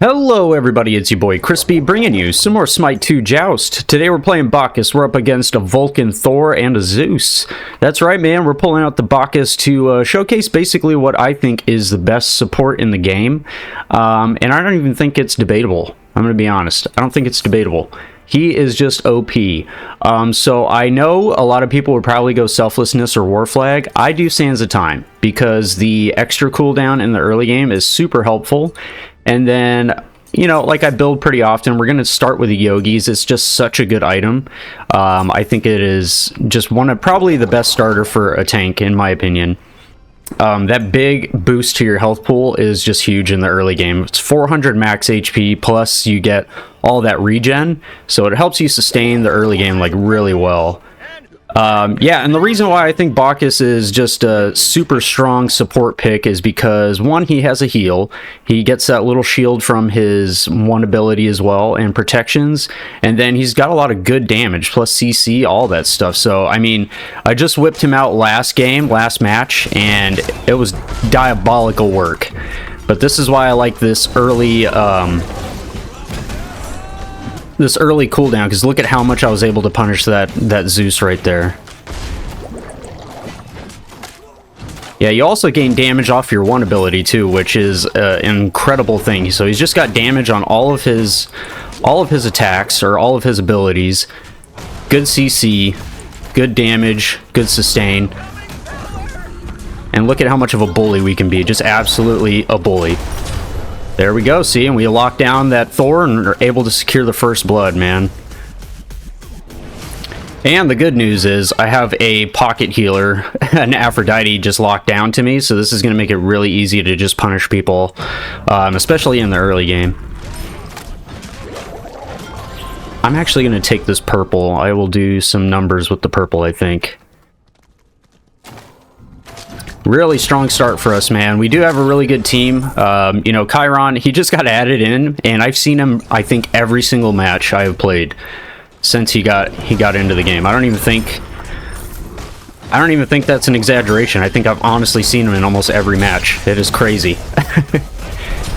Hello everybody, it's your boy Crispy, bringing you some more Smite 2 Joust. Today we're playing Bacchus. We're up against a Vulcan, Thor, and a Zeus. That's right, man, we're pulling out the Bacchus to showcase basically what I think is the best support in the game. And I don't even think it's debatable. I'm going to be honest. I don't think it's debatable. He is just OP. So I know a lot of people would probably go Selflessness or War Flag. I do Sands of Time because the extra cooldown in the early game is super helpful. And then, you know, like I build pretty often, we're going to start with the Yogis. It's just such a good item. I think it is just one of probably the best starter for a tank, in my opinion. That big boost to your health pool is just huge in the early game. It's 400 max HP, plus you get all that regen, so it helps you sustain the early game like really well. Yeah, and the reason why I think Bacchus is just a super strong support pick is because, one, he has a heal. He gets that little shield from his one ability as well, and protections. And then he's got a lot of good damage, plus CC, all that stuff. So, I mean, I just whipped him out last match, and it was diabolical work. But this is why I like this early cooldown, because look at how much I was able to punish that Zeus right there. Yeah, you also gain damage off your one ability too, which is an incredible thing. So he's just got damage on all of his attacks, or all of his abilities. Good CC, good damage, good sustain. And look at how much of a bully we can be. Just absolutely a bully. There we go, see, and we lock down that Thor and are able to secure the first blood, man. And the good news is I have a pocket healer, an Aphrodite, just locked down to me, so this is going to make it really easy to just punish people, especially in the early game. I'm actually going to take this purple. I will do some numbers with the purple, I think. Really strong start for us, man. We do have a really good team. You know, Chiron, he just got added in, and I've seen him, I think, every single match I have played since he got into the game. I don't even think that's an exaggeration. I think I've honestly seen him in almost every match. It is crazy.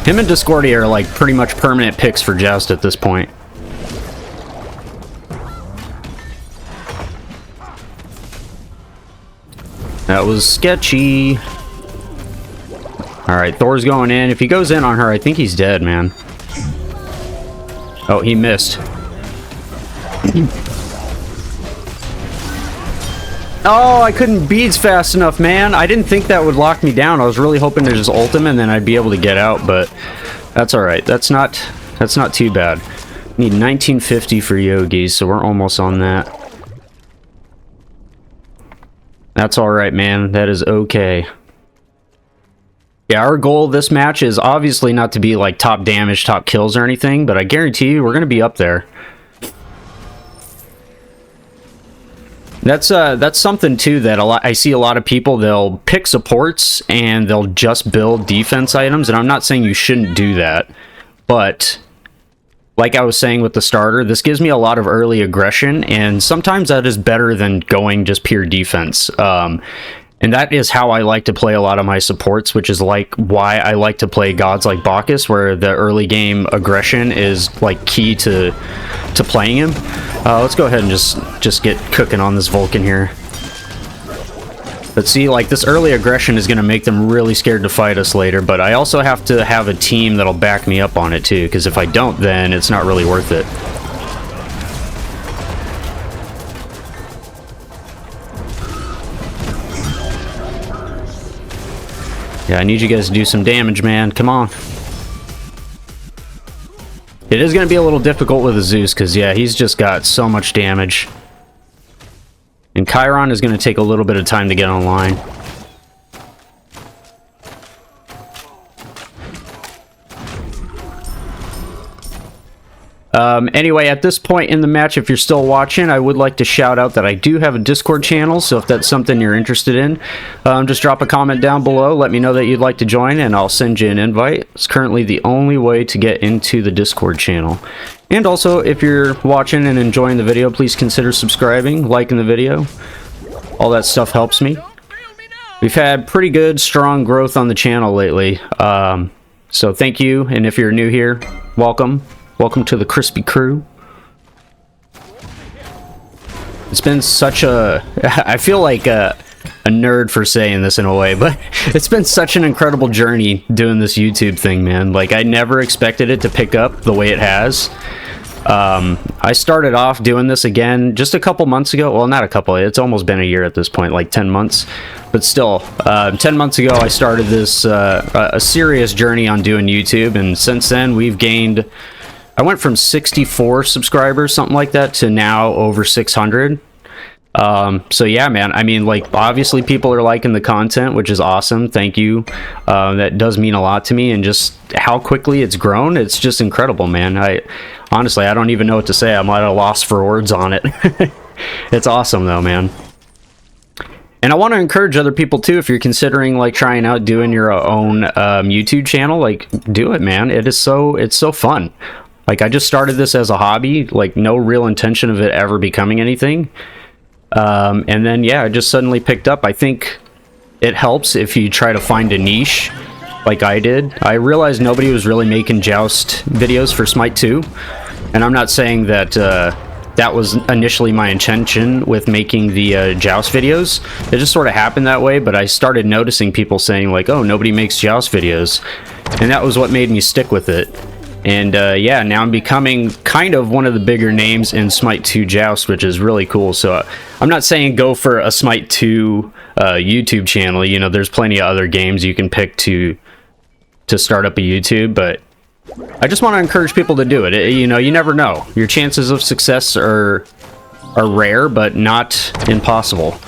Him and Discordia are like pretty much permanent picks for Joust at this point. That was sketchy. Alright, Thor's going in. If he goes in on her, I think he's dead, man. Oh, he missed. Oh, I couldn't beads fast enough, man. I didn't think that would lock me down. I was really hoping to just ult him and then I'd be able to get out, but that's alright. That's not too bad. Need 1950 for Yogis, so we're almost on that. That's alright, man. That is okay. Yeah, our goal this match is obviously not to be like top damage, top kills or anything, but I guarantee you we're going to be up there. That's something too that I see a lot of people, they'll pick supports and they'll just build defense items, and I'm not saying you shouldn't do that, but like I was saying with the starter, this gives me a lot of early aggression, and sometimes that is better than going just pure defense. And that is how I like to play a lot of my supports, which is like why I like to play gods like Bacchus, where the early game aggression is like key to playing him. Let's go ahead and just get cooking on this Vulcan here. But see, like, this early aggression is going to make them really scared to fight us later, but I also have to have a team that'll back me up on it too, because if I don't, then it's not really worth it. Yeah, I need you guys to do some damage, man. Come on. It is going to be a little difficult with the Zeus, because, yeah, he's just got so much damage. And Chiron is going to take a little bit of time to get online. Anyway, at this point in the match, if you're still watching, I would like to shout out that I do have a Discord channel, so if that's something you're interested in, just drop a comment down below, let me know that you'd like to join, and I'll send you an invite. It's currently the only way to get into the Discord channel. And also, if you're watching and enjoying the video, please consider subscribing, liking the video. All that stuff helps me. We've had pretty good, strong growth on the channel lately. So thank you, and if you're new here, welcome. Welcome to the Crispy Crew. It's been such a... I feel like a nerd for saying this in a way, but it's been such an incredible journey doing this YouTube thing, man. Like, I never expected it to pick up the way it has. I started off doing this again just a couple months ago. Well, not a couple. It's almost been a year at this point, like 10 months. But still, 10 months ago, I started this a serious journey on doing YouTube. And since then, we've gained... I went from 64 subscribers, something like that, to now over 600. So yeah, man, I mean, like, obviously people are liking the content, which is awesome. Thank you. That does mean a lot to me, and just how quickly it's grown, it's just incredible, man. Honestly, I don't even know what to say. I'm at a loss for words on it. It's awesome though, man. And I want to encourage other people too, if you're considering like trying out doing your own YouTube channel, like, do it, man. It's so fun. Like, I just started this as a hobby, like no real intention of it ever becoming anything. And then, yeah, I just suddenly picked up. I think it helps if you try to find a niche like I did. I realized nobody was really making Joust videos for Smite 2. And I'm not saying that that was initially my intention with making the Joust videos. It just sort of happened that way, but I started noticing people saying like, oh, nobody makes Joust videos. And that was what made me stick with it. And yeah, now I'm becoming kind of one of the bigger names in Smite 2 Joust, which is really cool. So I'm not saying go for a Smite 2 YouTube channel. You know, there's plenty of other games you can pick to start up a YouTube, but I just want to encourage people to do it. You know, you never know. Your chances of success are rare, but not impossible.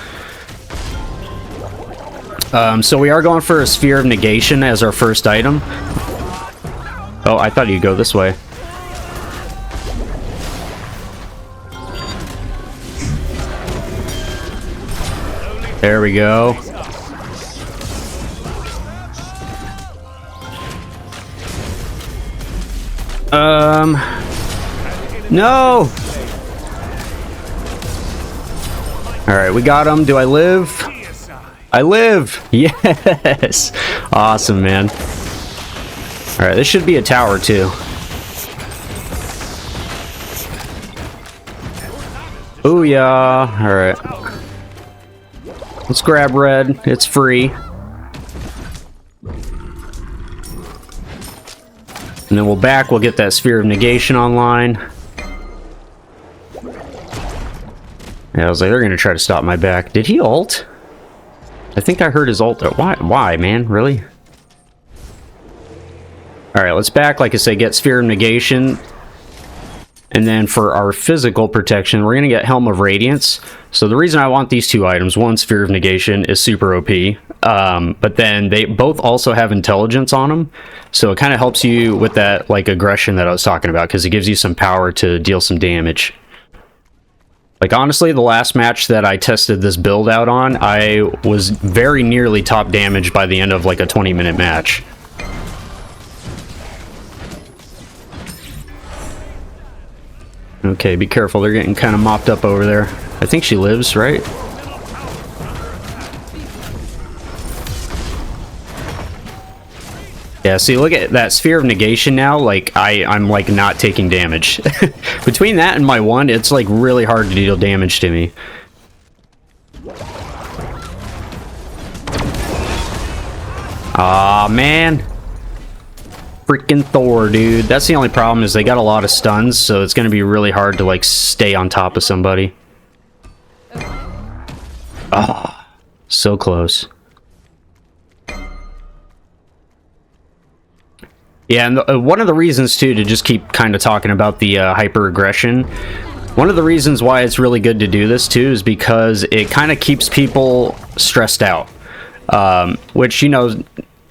So we are going for a Sphere of Negation as our first item. Oh, I thought you'd go this way. There we go. No! Alright, we got him. Do I live? I live! Yes! Awesome, man. Alright, this should be a tower, too. Ooh, yeah. Alright. Let's grab red. It's free. And then we'll back. We'll get that Sphere of Negation online. Yeah, I was like, they're going to try to stop my back. Did he ult? I think I heard his ult. Why, man? Really? Alright, let's back, like I say, get Sphere of Negation. And then for our physical protection, we're going to get Helm of Radiance. So the reason I want these two items, one, Sphere of Negation, is super OP. But then they both also have intelligence on them. So it kind of helps you with that, like, aggression that I was talking about, because it gives you some power to deal some damage. Like, honestly, the last match that I tested this build out on, I was very nearly top damage by the end of, like, a 20-minute match. Okay, be careful. They're getting kind of mopped up over there. I think she lives, right? Yeah, see, look at that Sphere of Negation now. Like, I'm like, not taking damage. Between that and my one, it's, like, really hard to deal damage to me. Aw, man. Freaking Thor, dude. That's the only problem, is they got a lot of stuns, so it's gonna be really hard to, like, stay on top of somebody. Ah, oh, so close. Yeah, and one of the reasons, too, to just keep kind of talking about the hyper-aggression, one of the reasons why it's really good to do this, too, is because it kind of keeps people stressed out. Which, you know...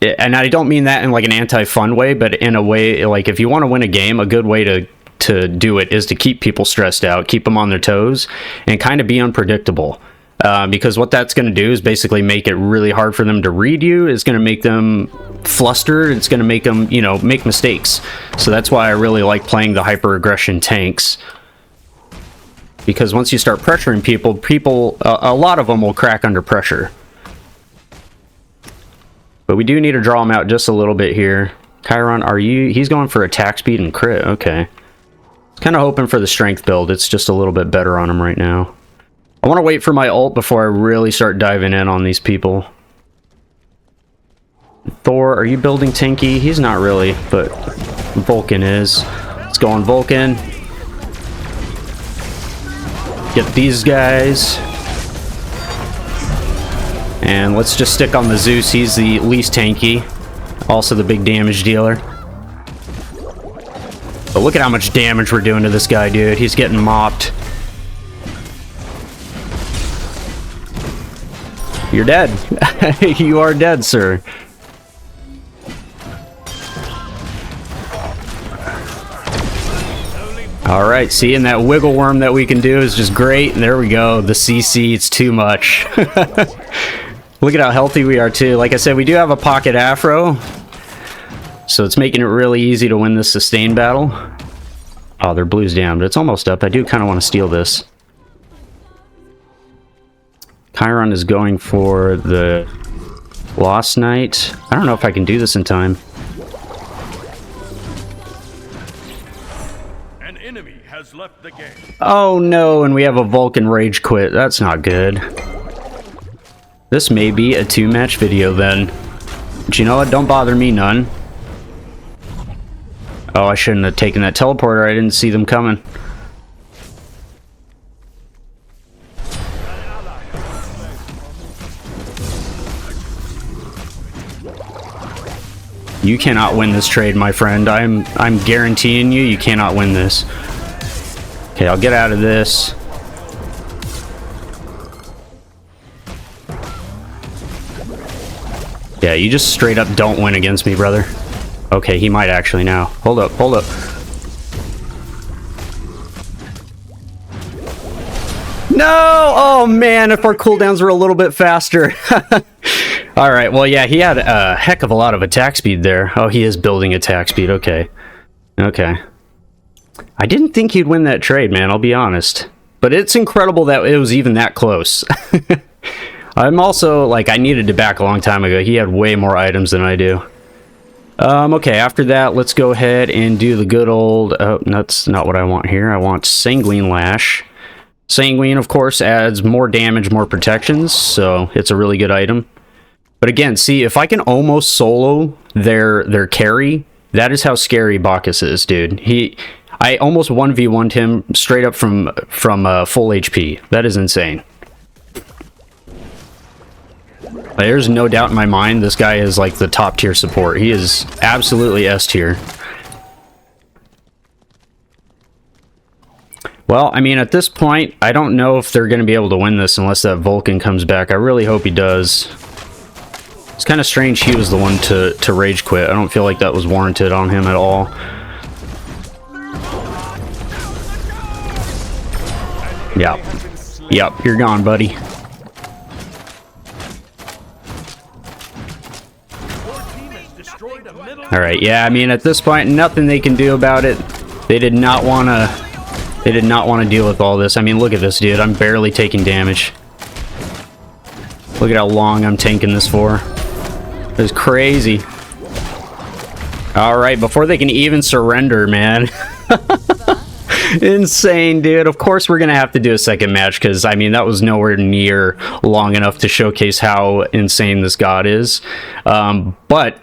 And I don't mean that in like an anti-fun way, but in a way, like, if you want to win a game, a good way to do it is to keep people stressed out, keep them on their toes, and kind of be unpredictable. Because what that's going to do is basically make it really hard for them to read you. It's going to make them flustered. It's going to make them, you know, make mistakes. So that's why I really like playing the hyper-aggression tanks. Because once you start pressuring people, a lot of them will crack under pressure. But we do need to draw them out just a little bit here. Chiron, are you... He's going for attack speed and crit. Okay. Kind of hoping for the strength build. It's just a little bit better on him right now. I want to wait for my ult before I really start diving in on these people. Thor, are you building tanky? He's not really, but Vulcan is. Let's go on Vulcan. Get these guys. And let's just stick on the Zeus. He's the least tanky. Also the big damage dealer. But look at how much damage we're doing to this guy, dude. He's getting mopped. You're dead. You are dead, sir. Alright, see, and that wiggle worm that we can do is just great. And there we go. The CC, it's too much. Look at how healthy we are, too. Like I said, we do have a pocket afro. So it's making it really easy to win this sustain battle. Oh, their blue's down, but it's almost up. I do kind of want to steal this. Chiron is going for the Lost Knight. I don't know if I can do this in time. An enemy has left the game. Oh no, and we have a Vulcan rage quit. That's not good. This may be a 2-match video then. But you know what? Don't bother me none. Oh, I shouldn't have taken that teleporter. I didn't see them coming. You cannot win this trade, my friend. I'm guaranteeing you, you cannot win this. Okay, I'll get out of this. Yeah, you just straight up don't win against me, brother. Okay, he might actually now. Hold up, hold up. No! Oh man, if our cooldowns were a little bit faster. Alright, well yeah, he had a heck of a lot of attack speed there. Oh, he is building attack speed, okay. Okay. I didn't think he'd win that trade, man, I'll be honest. But it's incredible that it was even that close. I'm also, like, I needed to back a long time ago. He had way more items than I do. Okay, after that, let's go ahead and do the good old... Oh, that's not what I want here. I want Sanguine Lash. Sanguine, of course, adds more damage, more protections, so it's a really good item. But again, see, if I can almost solo their carry, that is how scary Bacchus is, dude. I almost 1v1'd him straight up from full HP. That is insane. There's no doubt in my mind this guy is like the top tier support. He is absolutely S tier. Well, I mean, at this point, I don't know if they're going to be able to win this unless that Vulcan comes back. I really hope he does. It's kind of strange he was the one to rage quit. I don't feel like that was warranted on him at all. Yep. Yep, you're gone, buddy. Alright, yeah, I mean, at this point, nothing they can do about it. They did not want to deal with all this. I mean, look at this, dude. I'm barely taking damage. Look at how long I'm tanking this for. It's crazy. Alright, before they can even surrender, man. Insane, dude. Of course we're going to have to do a second match, because, I mean, that was nowhere near long enough to showcase how insane this god is. But...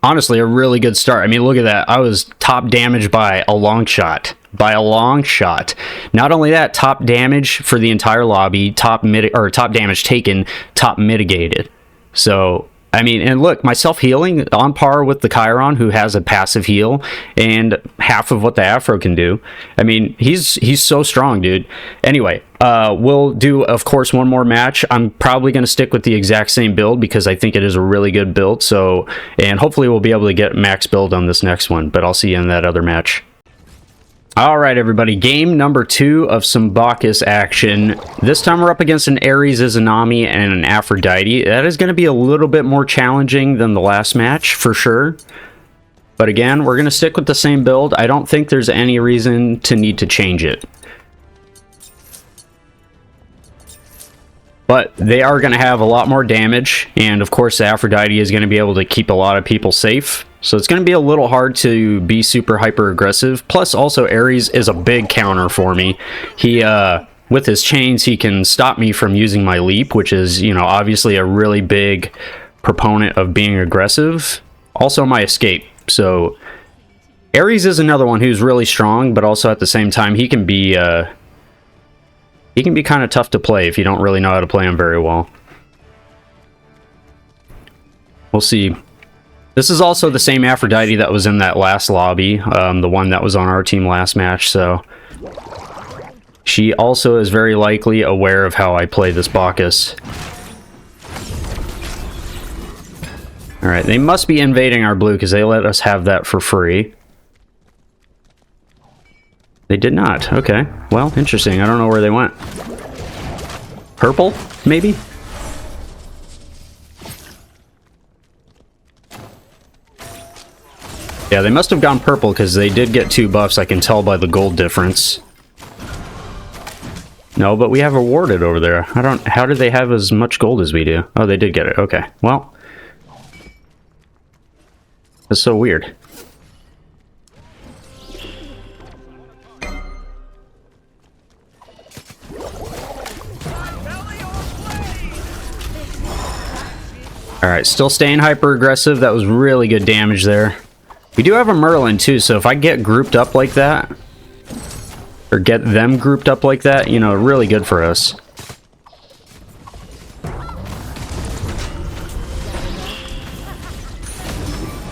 honestly, a really good start. I mean, look at that. I was top damage by a long shot. By a long shot. Not only that, top damage for the entire lobby, top damage taken, top mitigated. So, I mean, and look, my self-healing on par with the Chiron, who has a passive heal and half of what the Afro can do. I mean, he's so strong, dude. Anyway, we'll do, of course, one more match. I'm probably going to stick with the exact same build because I think it is a really good build. So, and hopefully we'll be able to get max build on this next one, but I'll see you in that other match. All right, everybody, game number 2 of some Bacchus action. This time we're up against an Ares, Izanami, and an Aphrodite. That is going to be a little bit more challenging than the last match, for sure. But again, we're going to stick with the same build. I don't think there's any reason to need to change it. But they are going to have a lot more damage, and of course the Aphrodite is going to be able to keep a lot of people safe. So it's going to be a little hard to be super hyper aggressive. Plus, also, Ares is a big counter for me. He, with his chains, he can stop me from using my leap, which is, you know, obviously a really big proponent of being aggressive. Also, my escape. So, Ares is another one who's really strong, but also at the same time, he can be kind of tough to play if you don't really know how to play him very well. We'll see. This is also the same Aphrodite that was in that last lobby, the one that was on our team last match, so she also is very likely aware of how I play this Bacchus. Alright, they must be invading our blue because they let us have that for free. They did not. Okay, well, interesting. I don't know where they went. Purple, maybe? Yeah, they must have gone purple because they did get 2 buffs. I can tell by the gold difference. No, but we have a warded over there. How did they have as much gold as we do? Oh, they did get it. Okay, well. That's so weird. Alright, still staying hyper aggressive. That was really good damage there. We do have a Merlin too, so if I get grouped up like that, or get them grouped up like that, you know, really good for us.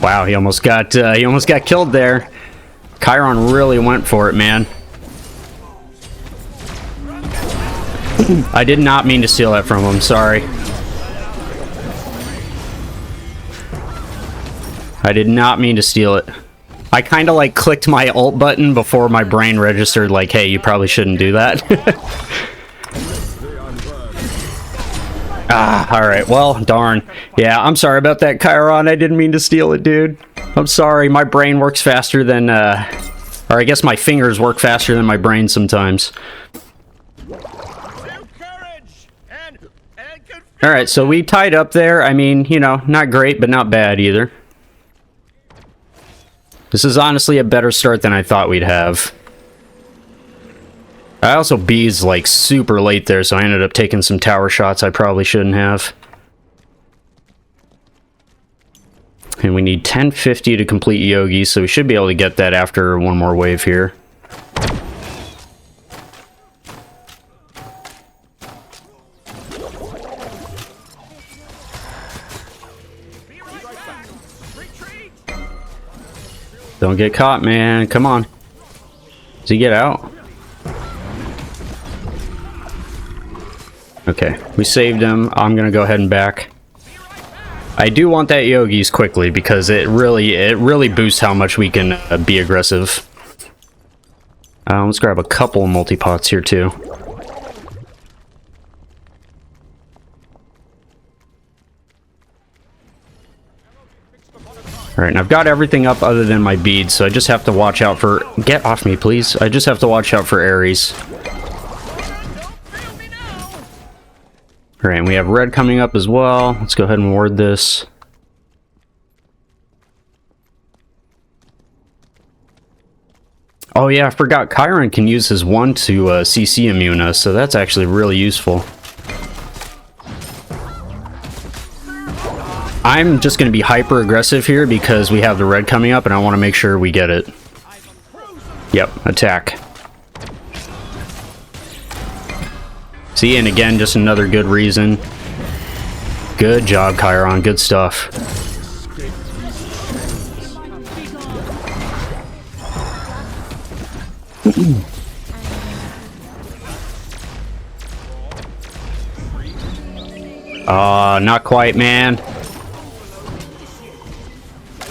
Wow, he almost got killed there. Chiron really went for it, man. I did not mean to steal that from him, sorry. I did not mean to steal it. I kind of like clicked my ult button before my brain registered like, hey, you probably shouldn't do that. Alright, well, darn. Yeah, I'm sorry about that, Chiron. I didn't mean to steal it, dude. I'm sorry, my brain works faster than, or I guess my fingers work faster than my brain sometimes. Alright, so we tied up there. I mean, you know, not great, but not bad either. This is honestly a better start than I thought we'd have. I also B'd like super late there, so I ended up taking some tower shots I probably shouldn't have. And we need 1050 to complete Yogi, so we should be able to get that after one more wave here. Don't get caught, man. Come on. Does he get out? Okay, we saved him. I'm gonna go ahead and back. I do want that Yogis quickly because it really boosts how much we can be aggressive. Let's grab a couple multi-pots here too. Alright, and I've got everything up other than my beads, so I just have to watch out for... Get off me, please. I just have to watch out for Ares. Alright, and we have red coming up as well. Let's go ahead and ward this. Oh yeah, I forgot Chiron can use his 1 to CC immune us, so that's actually really useful. I'm just going to be hyper aggressive here because we have the red coming up and I want to make sure we get it. Yep, attack. See, and again, just another good reason. Good job, Chiron. Good stuff. Not quite, man.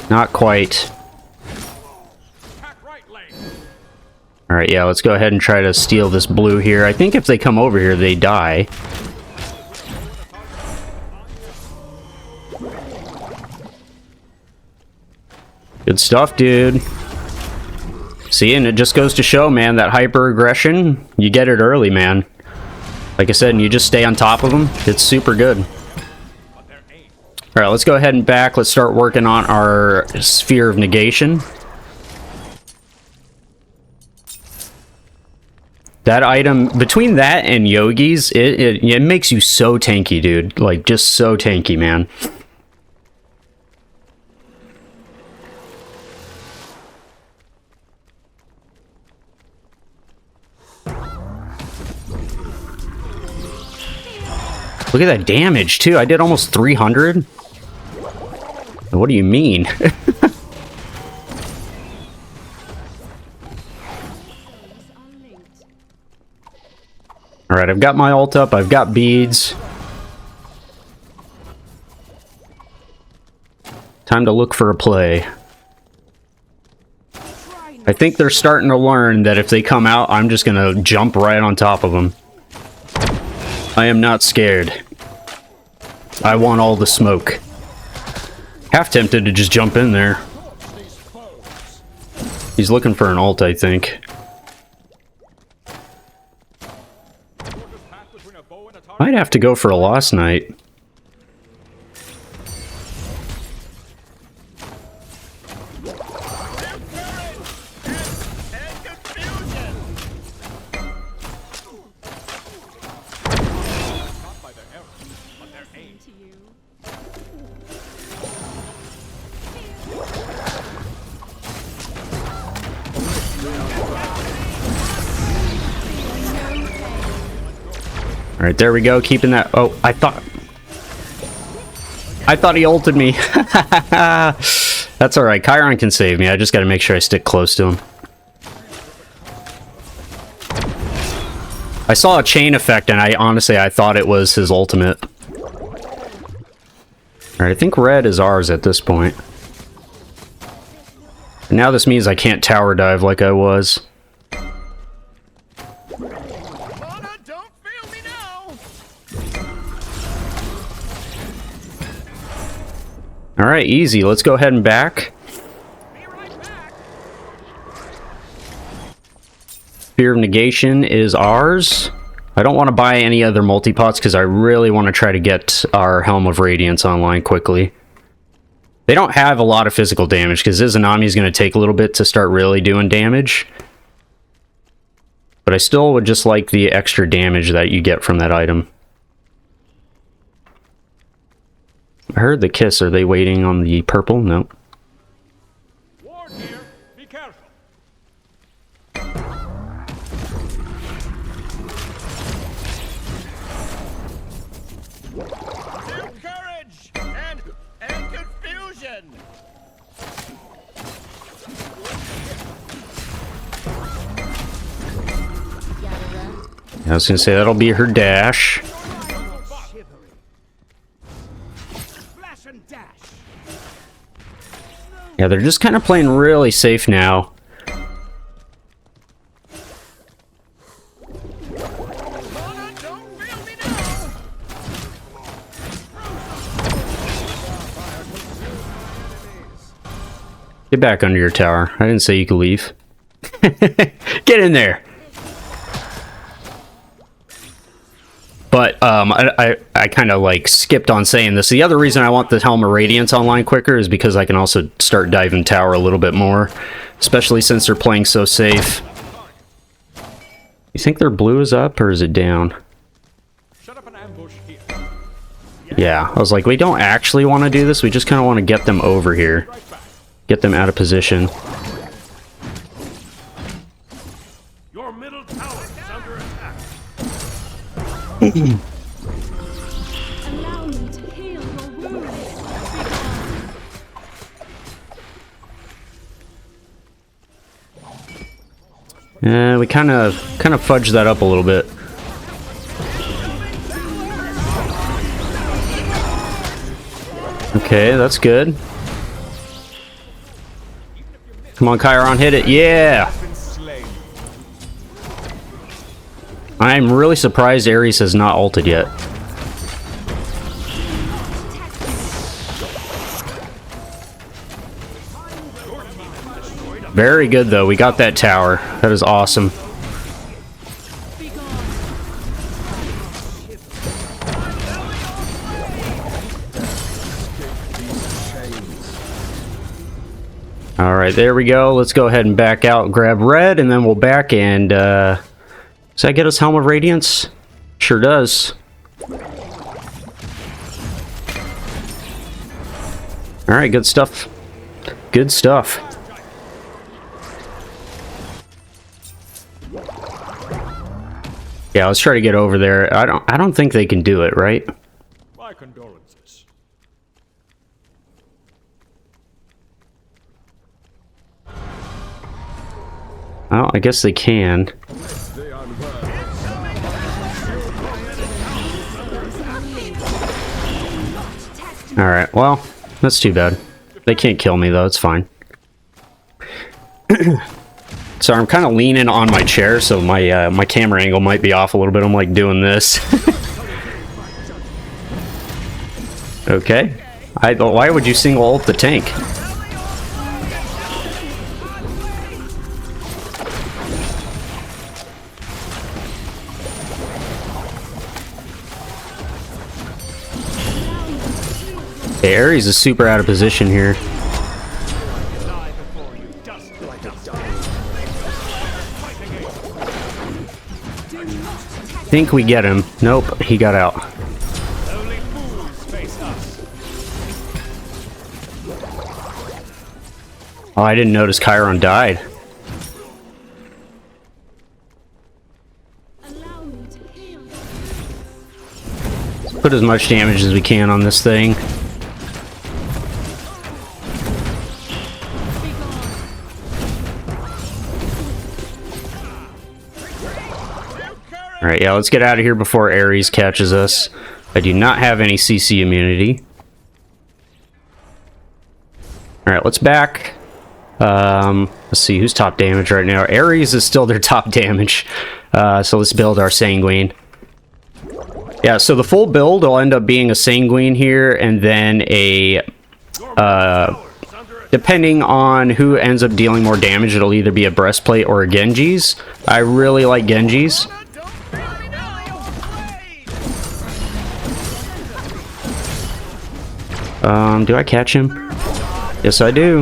Not quite. Alright, yeah, let's go ahead and try to steal this blue here. I think if they come over here, they die. Good stuff, dude. See, and it just goes to show, man, that hyper aggression, you get it early, man. Like I said, and you just stay on top of them, it's super good. Alright, let's go ahead and back. Let's start working on our Sphere of Negation. That item, between that and Yogi's, it makes you so tanky, dude. Like, just so tanky, man. Look at that damage, too. I did almost 300. What do you mean? Alright, I've got my ult up. I've got beads. Time to look for a play. I think they're starting to learn that if they come out, I'm just gonna jump right on top of them. I am not scared. I want all the smoke. Half tempted to just jump in there. He's looking for an ult, I think. Might have to go for a Lost Knight. Alright, there we go, keeping that... Oh, I thought he ulted me. That's alright, Chiron can save me. I just gotta make sure I stick close to him. I saw a chain effect, and honestly, I thought it was his ultimate. Alright, I think red is ours at this point. And now this means I can't tower dive like I was. Alright, easy. Let's go ahead and back. Sphere of Negation is ours. I don't want to buy any other multi-pots because I really want to try to get our Helm of Radiance online quickly. They don't have a lot of physical damage because Izanami is going to take a little bit to start really doing damage. But I still would just like the extra damage that you get from that item. I heard the kiss. Are they waiting on the purple? No. Ward here. Be careful. Courage and confusion. I was gonna say that'll be her dash. Yeah, they're just kind of playing really safe now. Get back under your tower. I didn't say you could leave. Get in there. But I kind of like skipped on saying this. The other reason I want the Helm of Radiance online quicker is because I can also start diving tower a little bit more, especially since they're playing so safe. You think their blue is up or is it down? Shut up an ambush here. Yeah, I was like, we don't actually want to do this. We just kind of want to get them over here, get them out of position. Your middle tower is under attack. Allow me to heal your wounds. Yeah, we kind of fudged that up a little bit. Okay, that's good. Come on, Chiron, hit it. Yeah! I'm really surprised Ares has not ulted yet. Very good, though. We got that tower. That is awesome. Alright, there we go. Let's go ahead and back out and grab red, and then we'll back and, does that get us Helm of Radiance? Sure does. Alright, good stuff. Good stuff. Yeah, let's try to get over there. I don't think they can do it, right? My condolences. Oh, I guess they can. Alright, well, that's too bad. They can't kill me, though. It's fine. So I'm kind of leaning on my chair, so my my camera angle might be off a little bit. I'm like doing this. Okay. Why would you single ult the tank? Okay, Ares is super out of position here. Think we get him. Nope, he got out. Only fools face us. Oh, I didn't notice Chiron died. Allow me to heal. Put as much damage as we can on this thing. Alright, yeah, let's get out of here before Ares catches us. I do not have any CC immunity. Alright, let's back. Let's see, who's top damage right now? Ares is still their top damage. So let's build our Sanguine. Yeah, so the full build will end up being a Sanguine here, and then a... depending on who ends up dealing more damage, it'll either be a Breastplate or a Genji's. I really like Genji's. Do I catch him? Yes, I do.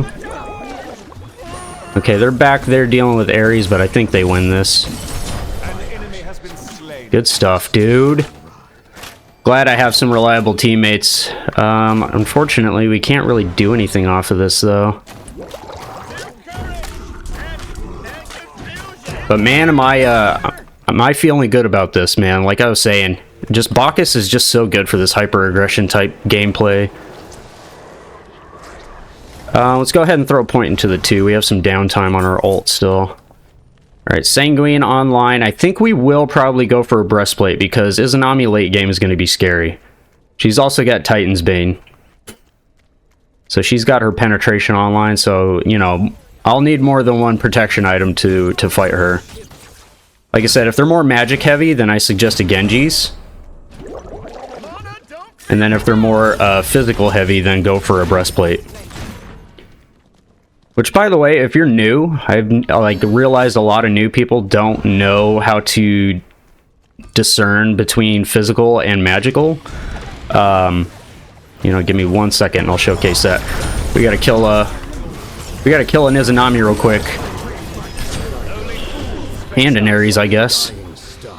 Okay, they're back there dealing with Ares, but I think they win this. Good stuff, dude. Glad I have some reliable teammates. Unfortunately, we can't really do anything off of this, though. But man, am I feeling good about this, man. Like I was saying, just Bacchus is just so good for this hyper-aggression type gameplay. Let's go ahead and throw a point into the 2. We have some downtime on our ult still. Alright, Sanguine online. I think we will probably go for a Breastplate because Izanami late game is going to be scary. She's also got Titan's Bane. So she's got her penetration online, so, you know, I'll need more than one protection item to fight her. Like I said, if they're more magic heavy, then I suggest a Genji's. And then if they're more physical heavy, then go for a Breastplate. Which, by the way, if you're new, I've like realized a lot of new people don't know how to discern between physical and magical. You know, give me 1 second and I'll showcase that. We gotta kill an Izanami real quick. And an Ares, I guess.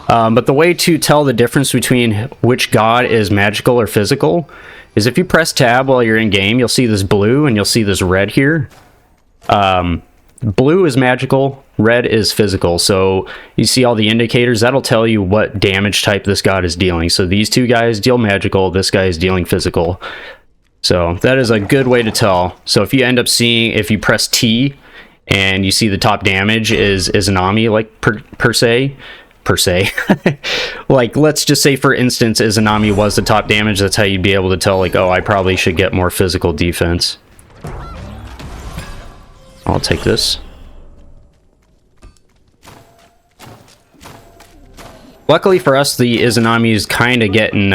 But the way to tell the difference between which god is magical or physical is if you press tab while you're in game, you'll see this blue and you'll see this red here. Blue is magical, red is physical. So you see all the indicators, that'll tell you what damage type this god is dealing. So these two guys deal magical, this guy is dealing physical. So that is a good way to tell. So if you end up seeing, if you press T and you see the top damage is Izanami, like per se, like let's just say for instance Izanami was the top damage, that's how you'd be able to tell like, oh, I probably should get more physical defense. I'll take this. Luckily for us, the Izanami is kind of getting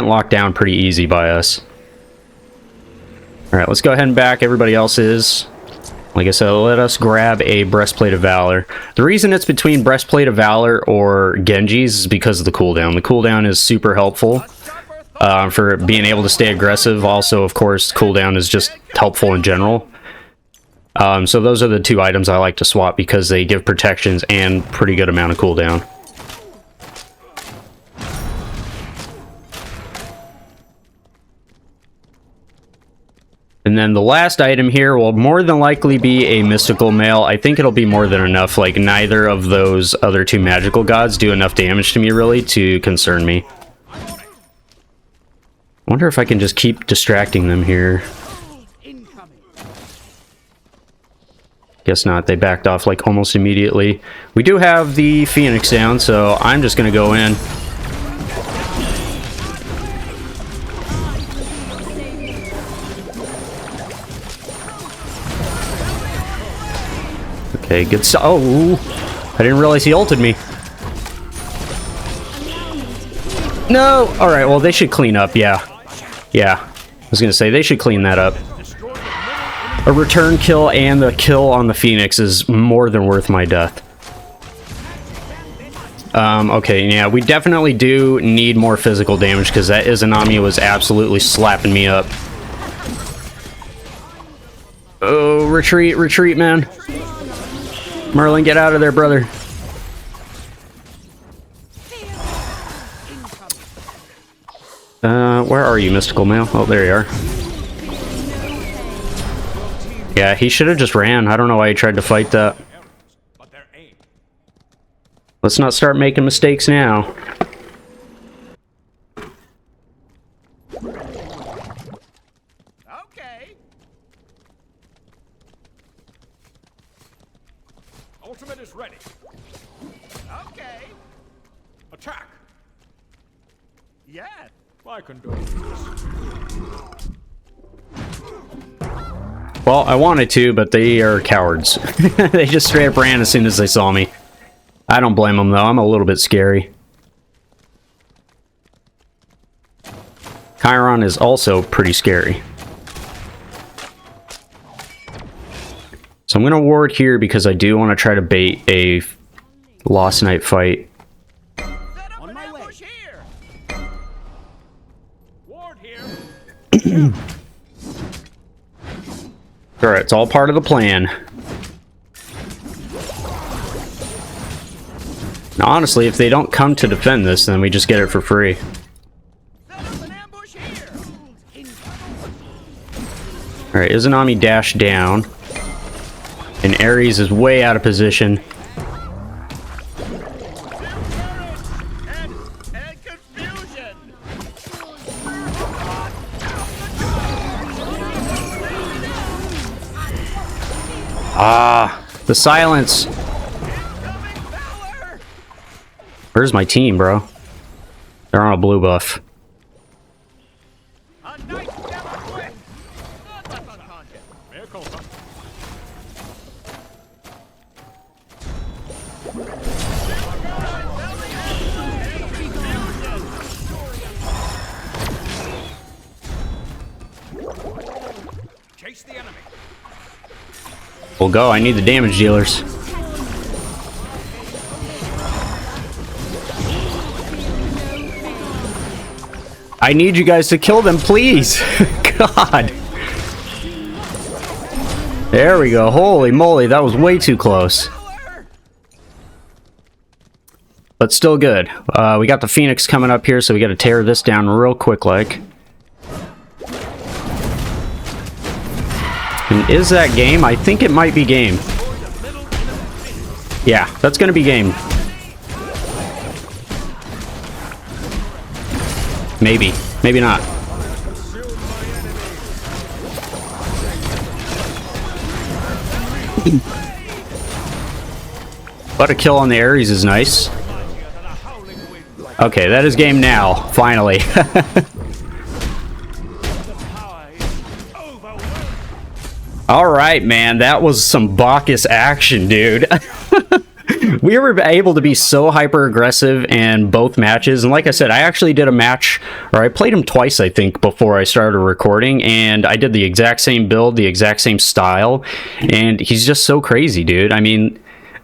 locked down pretty easy by us. All right, let's go ahead and back. Everybody else is. Like I said, let us grab a Breastplate of Valor. The reason it's between Breastplate of Valor or Genji's is because of the cooldown. The cooldown is super helpful for being able to stay aggressive. Also, of course, cooldown is just helpful in general. So those are the two items I like to swap because they give protections and pretty good amount of cooldown. And then the last item here will more than likely be a mystical mail. I think it'll be more than enough. Like, neither of those other two magical gods do enough damage to me, really, to concern me. Wonder if I can just keep distracting them here. Guess not. They backed off, like, almost immediately. We do have the Phoenix down, so I'm just gonna go in. Okay, good. Oh, I didn't realize he ulted me. No. All right. Well, they should clean up. Yeah. Yeah. I was gonna say they should clean that up. A return kill and the kill on the Phoenix is more than worth my death. Okay. Yeah, we definitely do need more physical damage because that Izanami was absolutely slapping me up. Oh, retreat, retreat, man. Merlin, get out of there, brother. Where are you, Mystical Mail? Oh, there you are. Yeah, he should have just ran. I don't know why he tried to fight that. Let's not start making mistakes now. Okay. Ultimate is ready. Okay. Attack. Yeah. My condolences. Well, I wanted to, but they are cowards. They just straight up ran as soon as they saw me. I don't blame them, though. I'm a little bit scary. Chiron is also pretty scary. So I'm going to ward here because I do want to try to bait a Lost Knight fight. Set up an ambush here. Ward here. Alright, it's all part of the plan. Now, honestly, if they don't come to defend this, then we just get it for free. Set up an ambush here. Alright, Izanami dashed down. And Ares is way out of position. And confusion. Ah, the silence. Where's my team, bro? They're on a blue buff. A nice step quick. That's unconscious. Miracle. Chase the enemy. We'll go. I need the damage dealers. I need you guys to kill them, please. God. There we go. Holy moly, that was way too close. But still good. We got the Phoenix coming up here, so we got to tear this down real quick like. And is that game? I think it might be game. Yeah, that's going to be game. Maybe. Maybe not. But a kill on the Ares is nice. Okay, that is game now. Finally. Alright, man. That was some Bacchus action, dude. We were able to be so hyper aggressive in both matches, and like I said, I actually did a match, or I played him twice, I think, before I started recording, and I did the exact same build, the exact same style, and he's just so crazy, dude. I mean,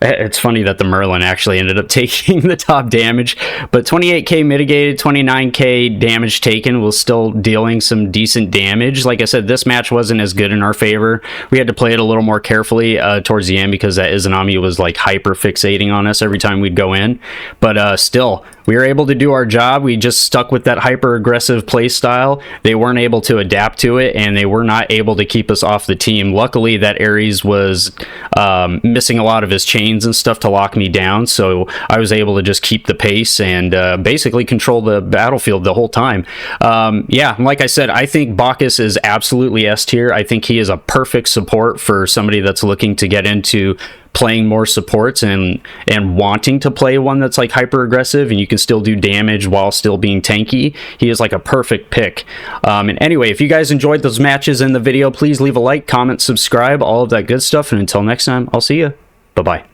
It's funny that the Merlin actually ended up taking the top damage, but 28k mitigated, 29k damage taken, was still dealing some decent damage. Like I said, this match wasn't as good in our favor. We had to play it a little more carefully towards the end because that Izanami was like hyper fixating on us every time we'd go in. But still, we were able to do our job. We just stuck with that hyper aggressive play style. They weren't able to adapt to it, and they were not able to keep us off the team. Luckily, that Ares was missing a lot of his chains and stuff to lock me down, so I was able to just keep the pace and basically control the battlefield the whole time. Yeah, like I said, I think Bacchus is absolutely S tier. I think he is a perfect support for somebody that's looking to get into playing more supports and wanting to play one that's like hyper aggressive and you can still do damage while still being tanky. He is like a perfect pick. And anyway, if you guys enjoyed those matches in the video, please leave a like, comment, subscribe, all of that good stuff, and until next time, I'll see you. Bye bye.